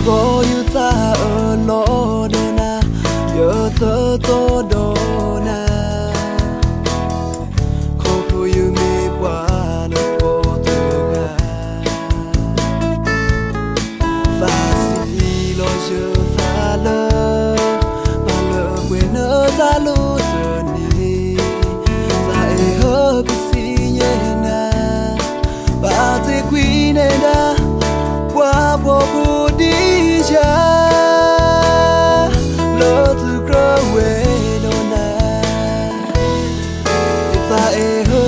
Go you ta alone na yo to do na ko ko you me bwa no ko to ga fa si lo je fa le ma le we no ta lo to ni ta e ho ku si ye na ba te qui ne da wa bo bu di ja lo tu grow we no na ta e ho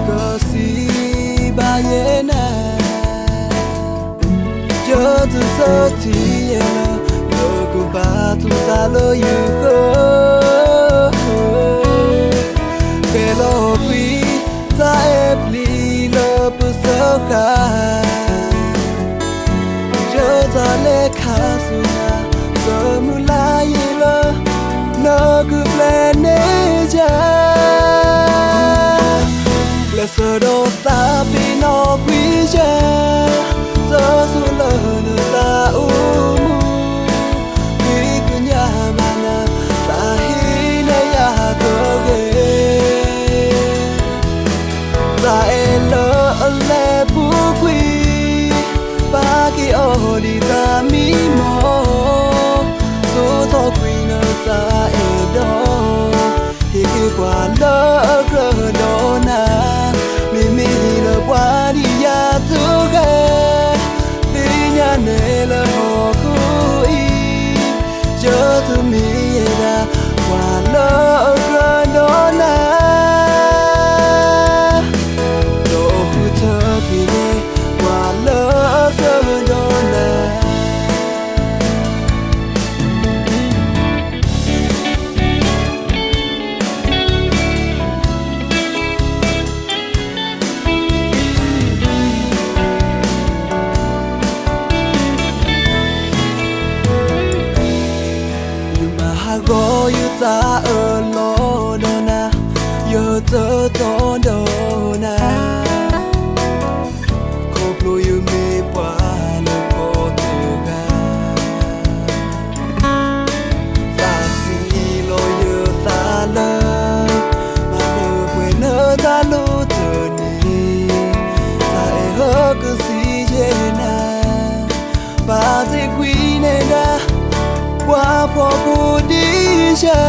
ko si ba ye na yo tu so ti ye no yo ko ba tu ta lo you go ke lo qui ta e pli lo pu so ka ta le kha su na so mu la ye lo no ku plan ne ja le so do sa pi no pi ja so su lo no ta u mu pi ku nya ma na sa hi na ya to ge ta e lo le pu qui ki o di ta mi mo so to queen ta e do hi ki kwa lo gro do na mi lo kwa di ya tu ga ti nya ne lo ho ku i yo tu mi ya kwa lo gro do na do hu to ki ne kwa lo go you ta alone na yo to do na ko plo you me pa lo ko to ga fa si lo yo ta la ma lo we no ta lo to ni ta e ho ku si ye na ba ti qui ne na wa po bu di ja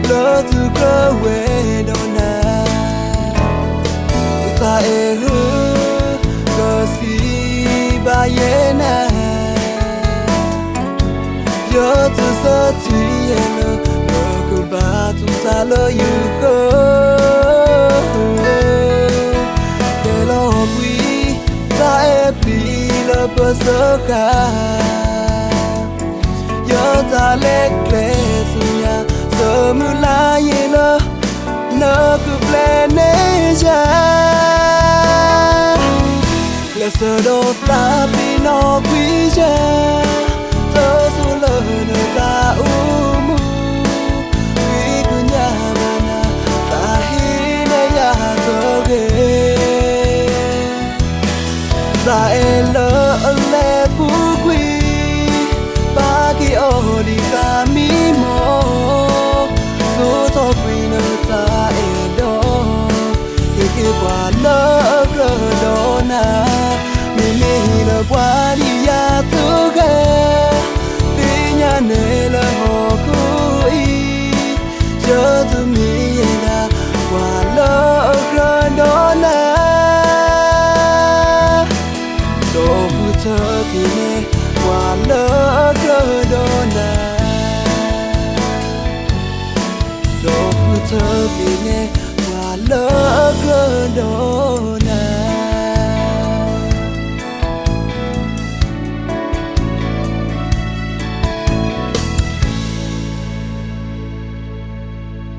lo tu go we do na ta e hu go si ba ye na yo tu so ti ye lo go ba tu ta lo you go ke lo bui ta e pi lo po so ka yo ta le kle su ya so mu la ye lo no ku plan ne ja le so do sa pi no pi ja so su lo no ta u mu wi ku nya ma na ta hi ne ya to ge ta e lo le pu qui ki o di ta mi mo so to queen ta e do ki kwa lo gro do na mi lo kwa di ya tu ga pi nya ne lo ho ku i yo tu mi na kwa lo gro do na do pu to ki ne kwa lo gro do na do pu to ki ne kwa lo gro do